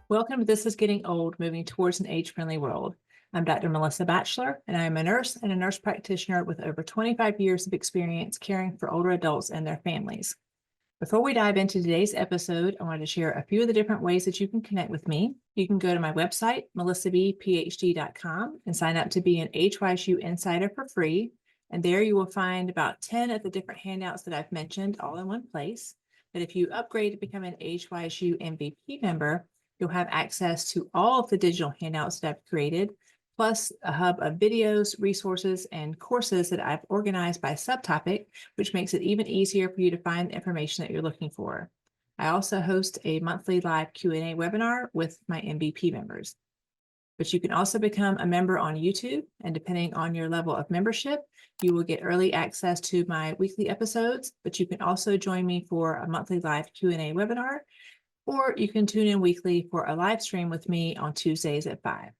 Welcome to This is Getting Old, Moving Towards an Age-Friendly World. I'm Dr. Melissa Batchelor, and I am a nurse and a nurse practitioner with over 25 years of experience caring for older adults and their families. Before we dive into today's episode, I wanted to share a few of the different ways that you can connect with me. You can go to my website, MelissaBPhD.com, and sign up to be an AgeWiseU Insider for free. And there you will find about 10 of the different handouts that I've mentioned all in one place. But if you upgrade to become an AgeWiseU MVP member, you'll have access to all of the digital handouts that I've created, plus a hub of videos, resources, and courses that I've organized by subtopic, which makes it even easier for you to find the information that you're looking for. I also host a monthly live Q&A webinar with my MVP members. But you can also become a member on YouTube, and depending on your level of membership, you will get early access to my weekly episodes, but you can also join me for a monthly live Q&A webinar, or you can tune in weekly for a live stream with me on Tuesdays at 5.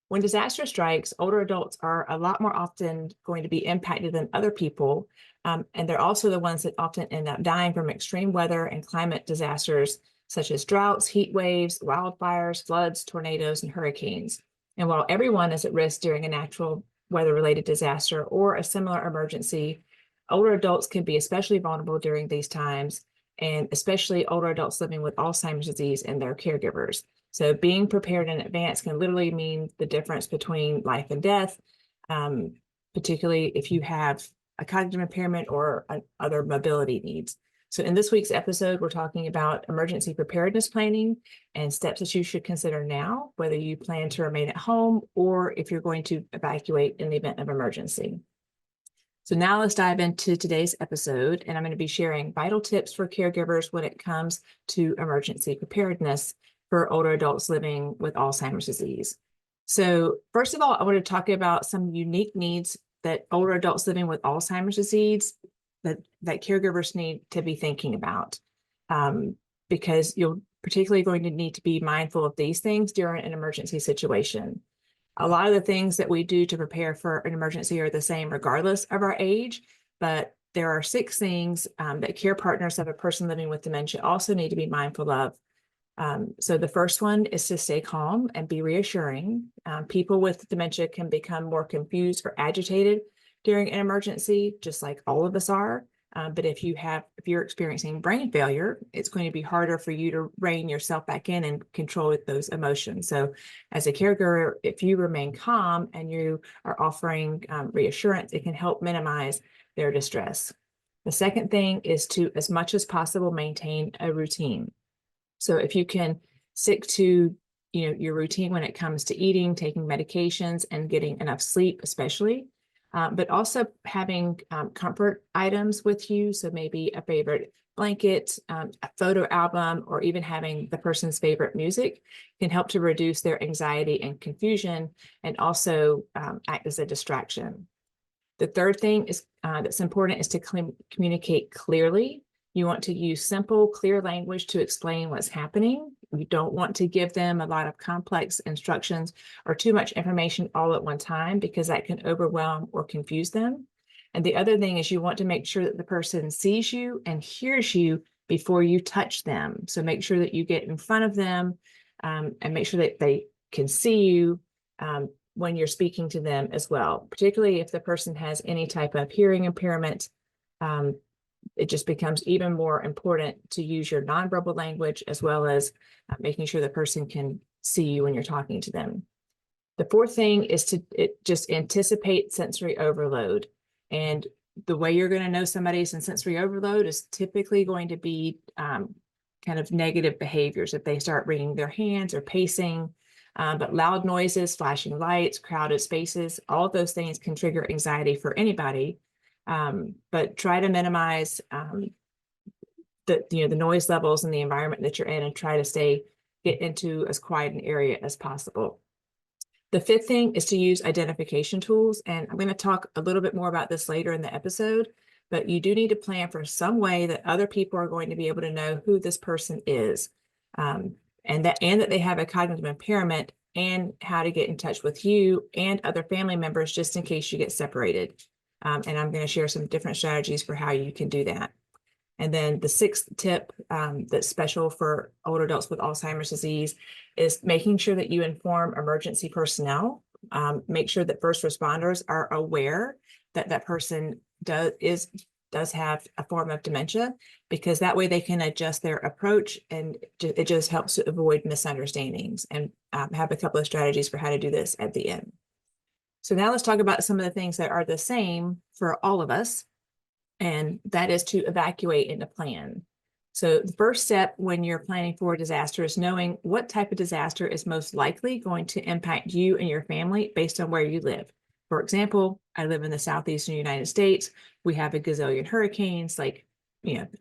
When disaster strikes, older adults are a lot more often going to be impacted than other people, and they're also the ones that often end up dying from extreme weather and climate disasters, such as droughts, heat waves, wildfires, floods, tornadoes, and hurricanes. And while everyone is at risk during a natural weather-related disaster or a similar emergency, older adults can be especially vulnerable during these times, and especially older adults living with Alzheimer's disease and their caregivers. So being prepared in advance can literally mean the difference between life and death, particularly if you have a cognitive impairment or other mobility needs. So in this week's episode, we're talking about emergency preparedness planning and steps that you should consider now, whether you plan to remain at home or if you're going to evacuate in the event of emergency. So now let's dive into today's episode, and I'm going to be sharing vital tips for caregivers when it comes to emergency preparedness for older adults living with Alzheimer's disease. So first of all, I want to talk about some unique needs that older adults living with Alzheimer's disease that caregivers need to be thinking about, because you're particularly going to need to be mindful of these things during an emergency situation. A lot of the things that we do to prepare for an emergency are the same regardless of our age, but there are 6 things that care partners of a person living with dementia also need to be mindful of. So the first one is to stay calm and be reassuring. People with dementia can become more confused or agitated during an emergency, just like all of us are. But if you're experiencing brain failure, it's going to be harder for you to rein yourself back in and control those emotions. So as a caregiver, if you remain calm and you are offering reassurance, it can help minimize their distress. The second thing is to, as much as possible, maintain a routine. So if you can stick to your routine when it comes to eating, taking medications, and getting enough sleep, especially, but also having comfort items with you. So maybe a favorite blanket, a photo album, or even having the person's favorite music can help to reduce their anxiety and confusion, and also act as a distraction. The third thing is that's important is to communicate clearly. You want to use simple, clear language to explain what's happening. You don't want to give them a lot of complex instructions or too much information all at one time, because that can overwhelm or confuse them. And the other thing is you want to make sure that the person sees you and hears you before you touch them. So make sure that you get in front of them and make sure that they can see you when you're speaking to them as well, particularly if the person has any type of hearing impairment. It just becomes even more important to use your nonverbal language, as well as making sure the person can see you when you're talking to them. The fourth thing is to just anticipate sensory overload. And the way you're going to know somebody's in sensory overload is typically going to be kind of negative behaviors. If they start wringing their hands or pacing, but loud noises, flashing lights, crowded spaces, all of those things can trigger anxiety for anybody. But try to minimize the noise levels in the environment that you're in, and try to get into as quiet an area as possible. The fifth thing is to use identification tools, and I'm going to talk a little bit more about this later in the episode, but you do need to plan for some way that other people are going to be able to know who this person is, and that they have a cognitive impairment, and how to get in touch with you and other family members just in case you get separated. And I'm going to share some different strategies for how you can do that. And then the sixth tip that's special for older adults with Alzheimer's disease is making sure that you inform emergency personnel. Make sure that first responders are aware that that person does have a form of dementia, because that way they can adjust their approach, and it just helps to avoid misunderstandings, and have a couple of strategies for how to do this at the end. So now let's talk about some of the things that are the same for all of us, and that is to evacuate and to plan. So the first step when you're planning for a disaster is knowing what type of disaster is most likely going to impact you and your family based on where you live. For example, I live in the southeastern United States. We have a gazillion hurricanes. Like,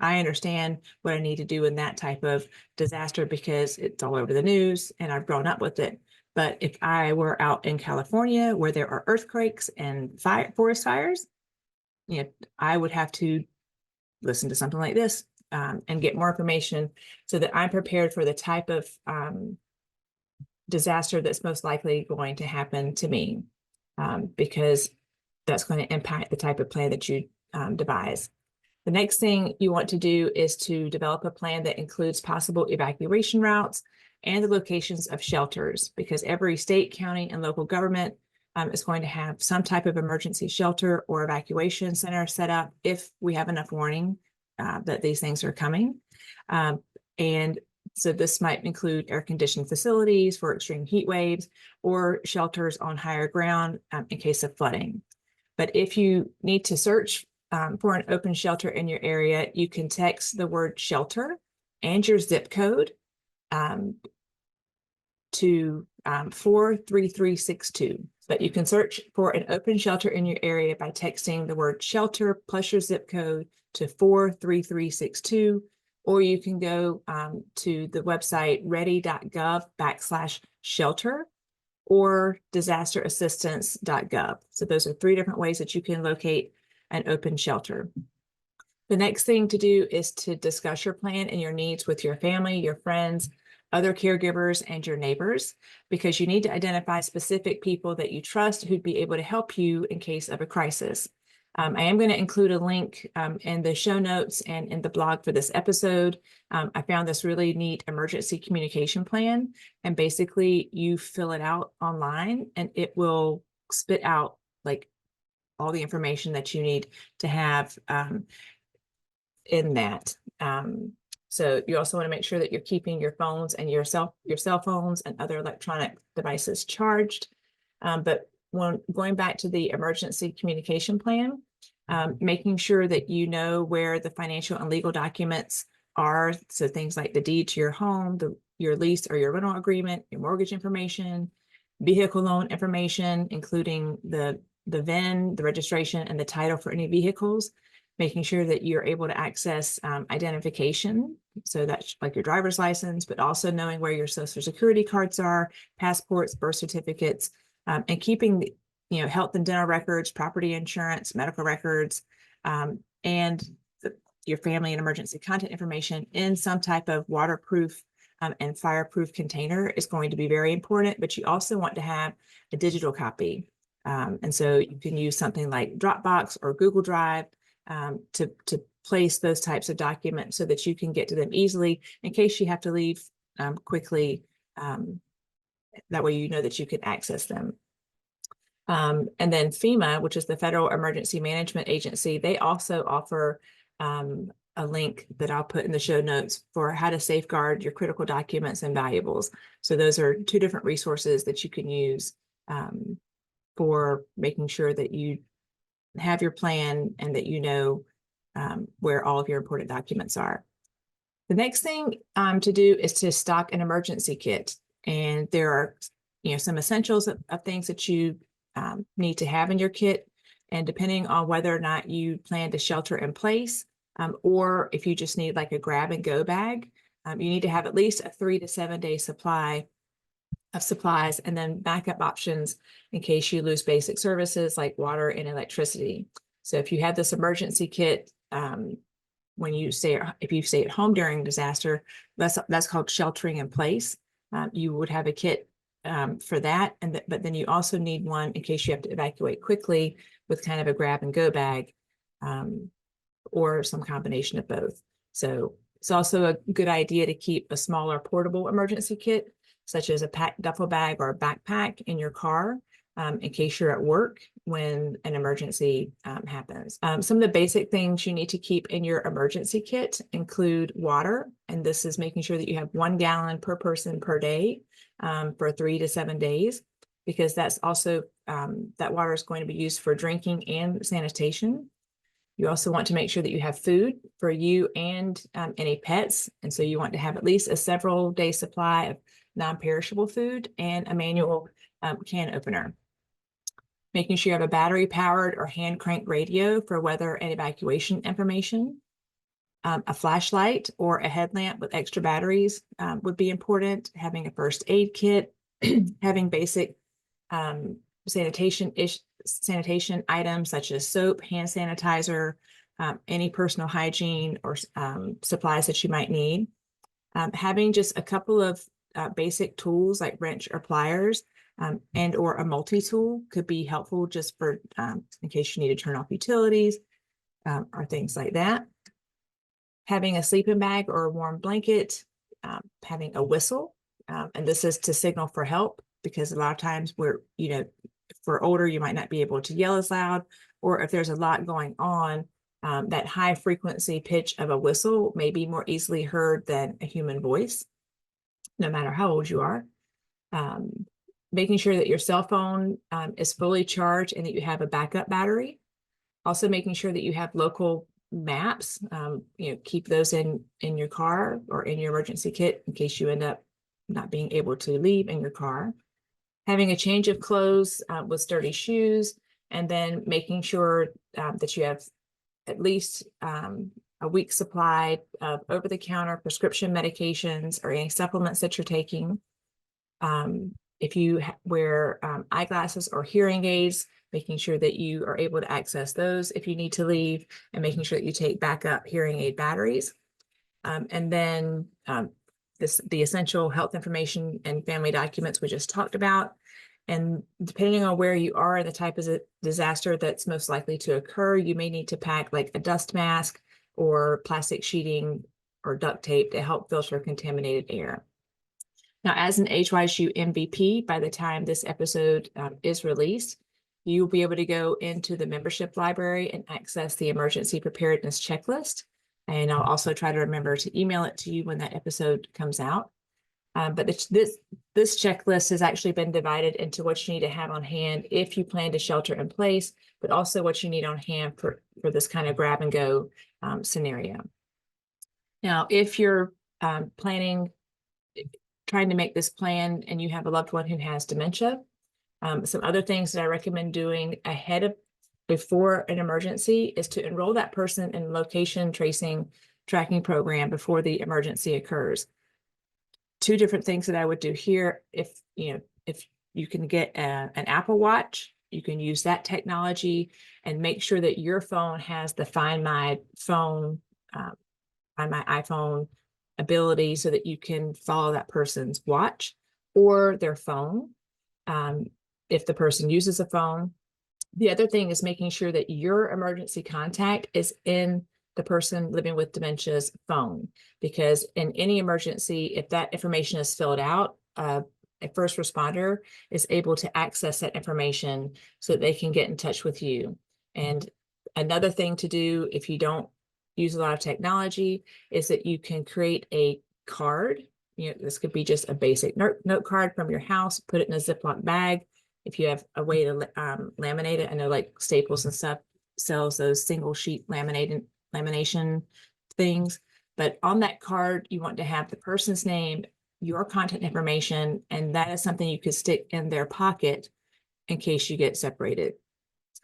I understand what I need to do in that type of disaster because it's all over the news and I've grown up with it. But if I were out in California where there are earthquakes and forest fires, I would have to listen to something like this and get more information so that I'm prepared for the type of disaster that's most likely going to happen to me, because that's going to impact the type of plan that you devise. The next thing you want to do is to develop a plan that includes possible evacuation routes and the locations of shelters, because every state, county, and local government is going to have some type of emergency shelter or evacuation center set up if we have enough warning that these things are coming. And so this might include air-conditioned facilities for extreme heat waves or shelters on higher ground in case of flooding. But if you need to search for an open shelter in your area, you can text the word shelter and your zip code to 43362. But you can search for an open shelter in your area by texting the word shelter plus your zip code to 43362, or you can go to the website ready.gov/shelter or disasterassistance.gov. So those are three different ways that you can locate an open shelter. The next thing to do is to discuss your plan and your needs with your family, your friends, other caregivers, and your neighbors, because you need to identify specific people that you trust who'd be able to help you in case of a crisis. I am going to include a link in the show notes and in the blog for this episode. I found this really neat emergency communication plan, and basically you fill it out online and it will spit out like all the information that you need to have in that. So you also want to make sure that you're keeping your phones and your cell phones and other electronic devices charged. But when going back to the emergency communication plan, making sure that you know where the financial and legal documents are. So things like the deed to your home, your lease or your rental agreement, your mortgage information, vehicle loan information, including the VIN, the registration, and the title for any vehicles. Making sure that you're able to access identification. So that's like your driver's license, but also knowing where your social security cards are, passports, birth certificates, and keeping health and dental records, property insurance, medical records, and your family and emergency contact information in some type of waterproof and fireproof container is going to be very important, but you also want to have a digital copy. And so you can use something like Dropbox or Google Drive to place those types of documents so that you can get to them easily in case you have to leave quickly. That way you know that you can access them. And then FEMA, which is the Federal Emergency Management Agency, they also offer a link that I'll put in the show notes for how to safeguard your critical documents and valuables. So those are two different resources that you can use for making sure that you have your plan and that you know where all of your important documents are. The next thing to do is to stock an emergency kit. And there are some essentials of things that you need to have in your kit. And depending on whether or not you plan to shelter in place, or if you just need like a grab and go bag, you need to have at least a 3 to 7 day supply of supplies, and then backup options in case you lose basic services like water and electricity. So if you have this emergency kit, if you stay at home during disaster, that's called sheltering in place. You would have a kit for that, but then you also need one in case you have to evacuate quickly with kind of a grab and go bag, or some combination of both. So it's also a good idea to keep a smaller portable emergency kit, such as a packed duffel bag or a backpack in your car, in case you're at work when an emergency happens. Some of the basic things you need to keep in your emergency kit include water, and this is making sure that you have 1 gallon per person per day for 3 to 7 days, because that's also, that water is going to be used for drinking and sanitation. You also want to make sure that you have food for you and any pets. And so you want to have at least a several day supply of non-perishable food and a manual can opener. Making sure you have a battery powered or hand crank radio for weather and evacuation information. A flashlight or a headlamp with extra batteries would be important. Having a first aid kit, having basic sanitation items such as soap, hand sanitizer, any personal hygiene or supplies that you might need. Having just a couple of basic tools like wrench or pliers and or a multi-tool could be helpful just for in case you need to turn off utilities or things like that. Having a sleeping bag or a warm blanket, having a whistle, and this is to signal for help, because a lot of times we're, if we're older, you might not be able to yell as loud, or if there's a lot going on, that high frequency pitch of a whistle may be more easily heard than a human voice, no matter how old you are. Making sure that your cell phone is fully charged and that you have a backup battery. Also making sure that you have local maps, keep those in your car or in your emergency kit in case you end up not being able to leave in your car. Having a change of clothes with sturdy shoes, and then making sure that you have at least a week's supply of over-the-counter prescription medications or any supplements that you're taking. If you wear eyeglasses or hearing aids, making sure that you are able to access those if you need to leave, and making sure that you take backup hearing aid batteries. And then the essential health information and family documents we just talked about. And depending on where you are and the type of disaster that's most likely to occur, you may need to pack like a dust mask or plastic sheeting or duct tape to help filter contaminated air. Now, as an AgeWiseU MVP, by the time this episode is released, you'll be able to go into the membership library and access the emergency preparedness checklist. And I'll also try to remember to email it to you when that episode comes out. But this checklist has actually been divided into what you need to have on hand if you plan to shelter in place, but also what you need on hand for this kind of grab and go scenario. Now, if you're trying to make this plan and you have a loved one who has dementia, some other things that I recommend doing before an emergency is to enroll that person in location tracking program before the emergency occurs. 2 different things that I would do here: if you can get an Apple Watch, you can use that technology and make sure that your phone has the Find My iPhone ability so that you can follow that person's watch or their phone if the person uses a phone. The other thing is making sure that your emergency contact is in the person living with dementia's phone, because in any emergency, if that information is filled out, a first responder is able to access that information so that they can get in touch with you. And another thing to do if you don't use a lot of technology is that you can create a card. This could be just a basic note card from your house, put it in a Ziploc bag. If you have a way to laminate it, I know like Staples and stuff sells those single sheet lamination things, but on that card, you want to have the person's name, your contact information, and that is something you could stick in their pocket in case you get separated.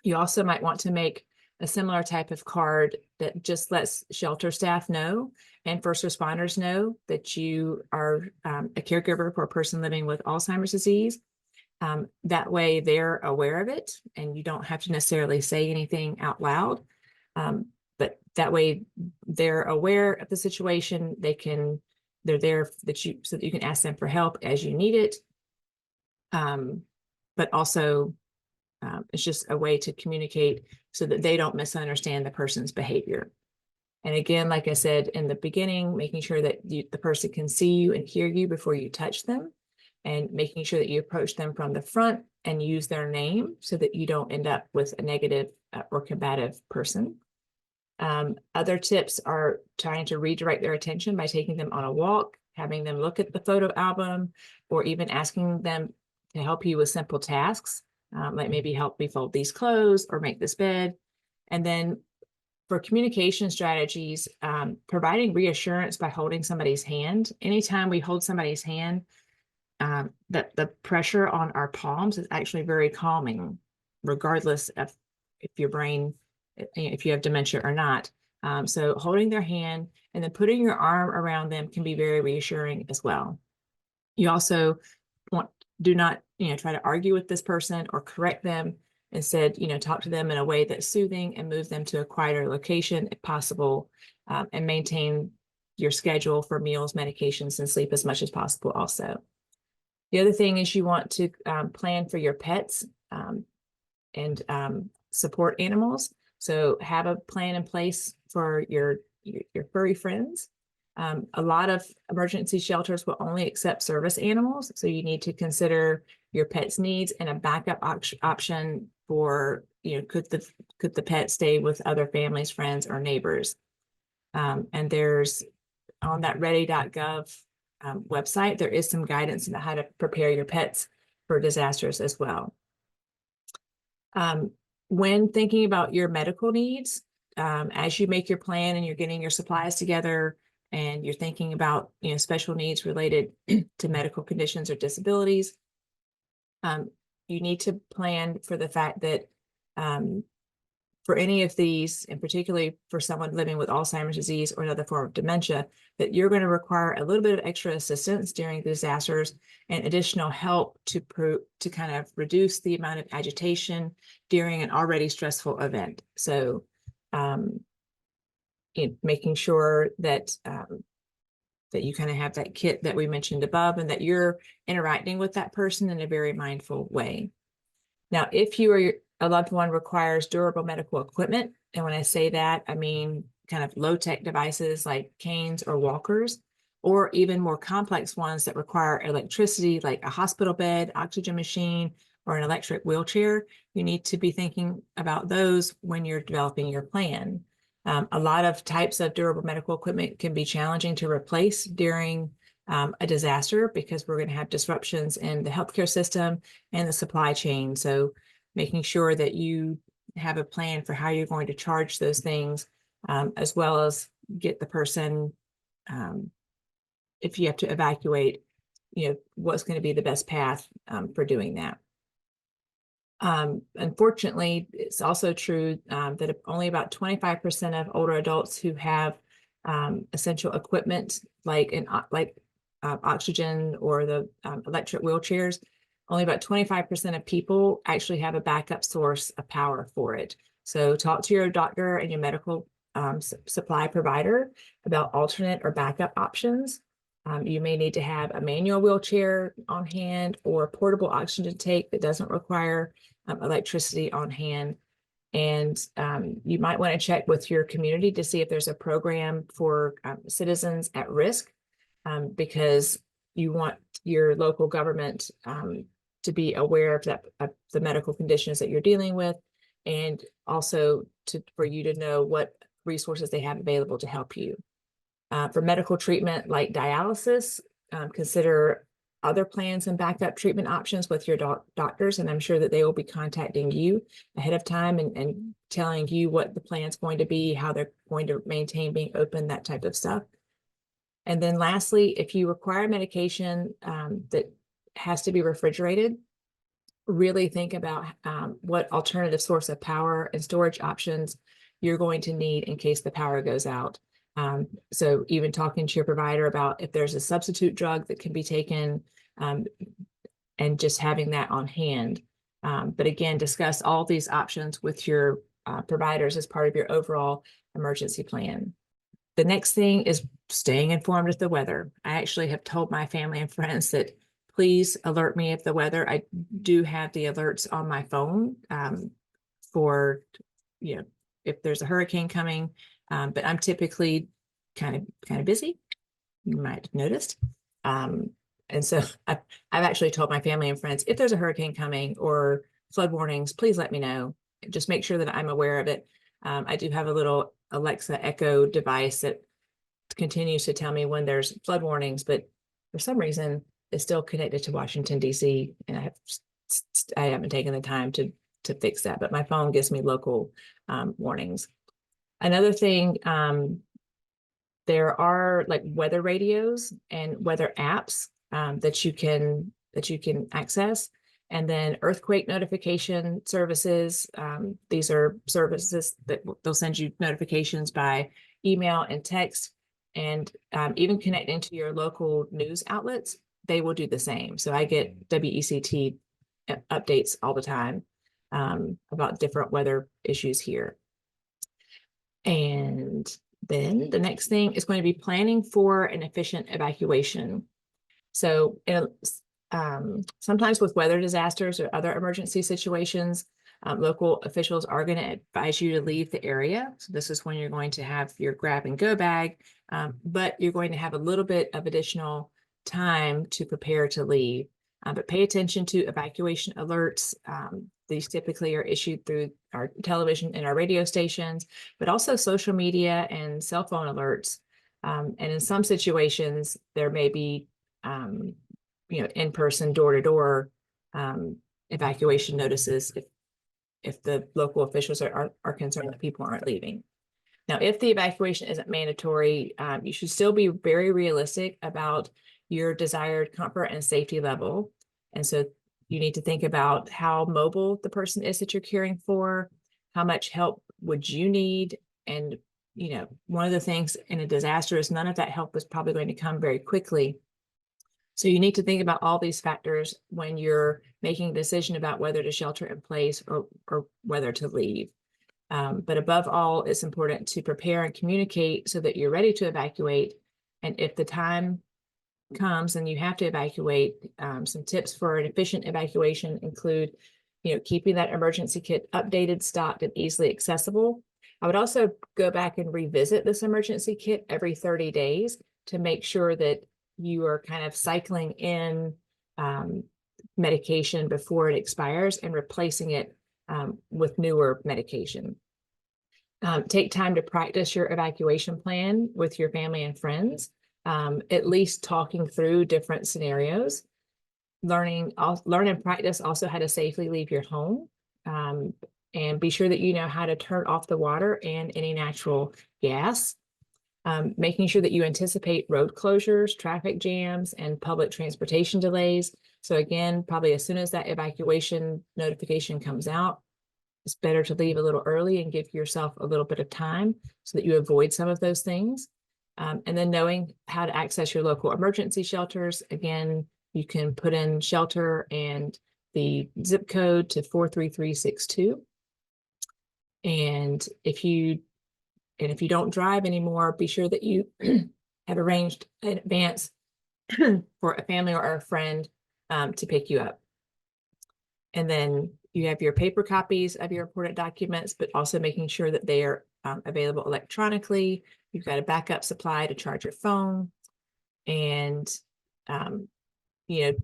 You also might want to make a similar type of card that just lets shelter staff know and first responders know that you are a caregiver for a person living with Alzheimer's disease. That way they're aware of it and you don't have to necessarily say anything out loud. But that way they're aware of the situation. They're there so that you can ask them for help as you need it. But also it's just a way to communicate so that they don't misunderstand the person's behavior. And again, like I said in the beginning, making sure that the person can see you and hear you before you touch them, and making sure that you approach them from the front and use their name so that you don't end up with a negative or combative person. Other tips are trying to redirect their attention by taking them on a walk, having them look at the photo album, or even asking them to help you with simple tasks, like maybe help me fold these clothes or make this bed. And then for communication strategies, providing reassurance by holding somebody's hand. Anytime we hold somebody's hand, that the pressure on our palms is actually very calming, regardless of if your brain, if you have dementia or not. So holding their hand and then putting your arm around them can be very reassuring as well. You also do not, try to argue with this person or correct them. Instead, talk to them in a way that's soothing and move them to a quieter location if possible, and maintain your schedule for meals, medications, and sleep as much as possible also. The other thing is you want to plan for your pets and support animals. So have a plan in place for your furry friends. A lot of emergency shelters will only accept service animals, so you need to consider your pet's needs and a backup option for, could the pet stay with other families, friends, or neighbors. And there's on that ready.gov website, there is some guidance on how to prepare your pets for disasters as well. When thinking about your medical needs, as you make your plan and you're getting your supplies together and you're thinking about, special needs related to medical conditions or disabilities, you need to plan for the fact that for any of these, and particularly for someone living with Alzheimer's disease or another form of dementia, that you're going to require a little bit of extra assistance during the disasters and additional help to kind of reduce the amount of agitation during an already stressful event. So making sure that that you kind of have that kit that we mentioned above and that you're interacting with that person in a very mindful way. Now, if you or a loved one requires durable medical equipment, and when I say that, I mean kind of low-tech devices like canes or walkers, or even more complex ones that require electricity like a hospital bed, oxygen machine, or an electric wheelchair, you need to be thinking about those when you're developing your plan. A lot of types of durable medical equipment can be challenging to replace during a disaster because we're going to have disruptions in the healthcare system and the supply chain. So making sure that you have a plan for how you're going to charge those things, as well as get the person, if you have to evacuate, what's going to be the best path for doing that. Unfortunately, it's also true that only about 25% of older adults who have essential equipment like oxygen or the electric wheelchairs, only about 25% of people actually have a backup source of power for it. So talk to your doctor and your medical supply provider about alternate or backup options. You may need to have a manual wheelchair on hand or a portable oxygen tank that doesn't require electricity on hand. And you might want to check with your community to see if there's a program for citizens at risk, because you want your local government to be aware of the medical conditions that you're dealing with, and also for you to know what resources they have available to help you. For medical treatment like dialysis, consider other plans and backup treatment options with your doctors, and I'm sure that they will be contacting you ahead of time and telling you what the plan's going to be, how they're going to maintain being open, that type of stuff. And then lastly, if you require medication that has to be refrigerated, really think about what alternative source of power and storage options you're going to need in case the power goes out. So even talking to your provider about if there's a substitute drug that can be taken, and just having that on hand. But again, discuss all these options with your providers as part of your overall emergency plan. The next thing is staying informed of the weather. I actually have told my family and friends that please alert me of the weather. I do have the alerts on my phone for if there's a hurricane coming, but I'm typically kind of busy. You might have noticed. And so I've actually told my family and friends, if there's a hurricane coming or flood warnings, please let me know. Just make sure that I'm aware of it. I do have a little Alexa Echo device that continues to tell me when there's flood warnings, but for some reason it's still connected to Washington, D.C. And I haven't taken the time to fix that, but my phone gives me local warnings. Another thing, there are like weather radios and weather apps that you can access, and then earthquake notification services. These are services that they'll send you notifications by email and text, and even connecting to your local news outlets, they will do the same. So I get WECT updates all the time about different weather issues here. And then the next thing is going to be planning for an efficient evacuation. So sometimes with weather disasters or other emergency situations, local officials are going to advise you to leave the area. So this is when you're going to have your grab and go bag, but you're going to have a little bit of additional time to prepare to leave. But pay attention to evacuation alerts. These typically are issued through our television and our radio stations, but also social media and cell phone alerts. And in some situations, there may be, in-person, door-to-door evacuation notices if the local officials are concerned that people aren't leaving. Now, if the evacuation isn't mandatory, you should still be very realistic about your desired comfort and safety level. And so you need to think about how mobile the person is that you're caring for, how much help would you need. And, one of the things in a disaster is none of that help is probably going to come very quickly. So you need to think about all these factors when you're making a decision about whether to shelter in place or whether to leave. But above all, it's important to prepare and communicate so that you're ready to evacuate. And if the time comes and you have to evacuate, some tips for an efficient evacuation include, keeping that emergency kit updated, stocked, and easily accessible. I would also go back and revisit this emergency kit every 30 days to make sure that you are kind of cycling in medication before it expires and replacing it with newer medication. Take time to practice your evacuation plan with your family and friends, at least talking through different scenarios. Learn and practice also how to safely leave your home, and be sure that you know how to turn off the water and any natural gas. Making sure that you anticipate road closures, traffic jams, and public transportation delays. So again, probably as soon as that evacuation notification comes out, it's better to leave a little early and give yourself a little bit of time so that you avoid some of those things. And then knowing how to access your local emergency shelters. Again, you can put in shelter and the zip code to 43362. And if you don't drive anymore, be sure that you have arranged in advance for a family or a friend to pick you up. And then you have your paper copies of your important documents, but also making sure that they are available electronically. You've got a backup supply to charge your phone. And,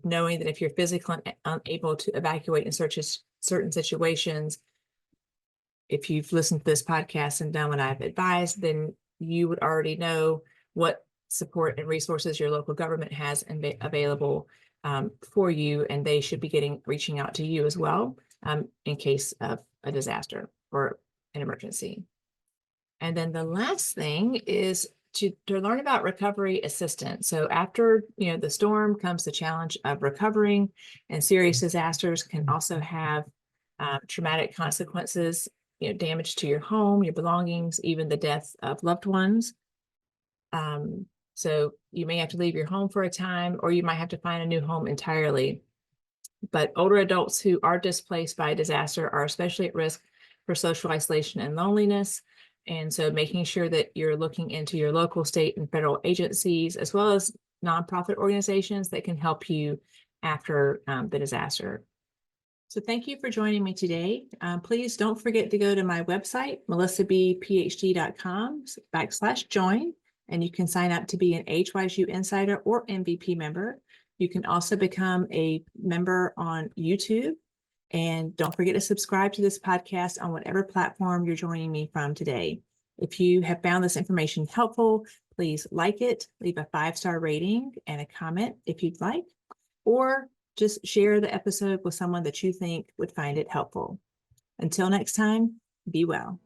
knowing that if you're physically unable to evacuate in certain situations, if you've listened to this podcast and done what I've advised, then you would already know what support and resources your local government has available for you, and they should be reaching out to you as well in case of a disaster or an emergency. And then the last thing is to learn about recovery assistance. So after the storm comes the challenge of recovering, and serious disasters can also have traumatic consequences. Damage to your home, your belongings, even the death of loved ones. So you may have to leave your home for a time, or you might have to find a new home entirely. But older adults who are displaced by a disaster are especially at risk for social isolation and loneliness. And so making sure that you're looking into your local, state, and federal agencies, as well as nonprofit organizations that can help you after the disaster. So thank you for joining me today. Please don't forget to go to my website, MelissaBPhD.com/join, and you can sign up to be an AgeWiseU Insider or MVP member. You can also become a member on YouTube. And don't forget to subscribe to this podcast on whatever platform you're joining me from today. If you have found this information helpful, please like it, leave a 5-star rating and a comment if you'd like, or just share the episode with someone that you think would find it helpful. Until next time, be well.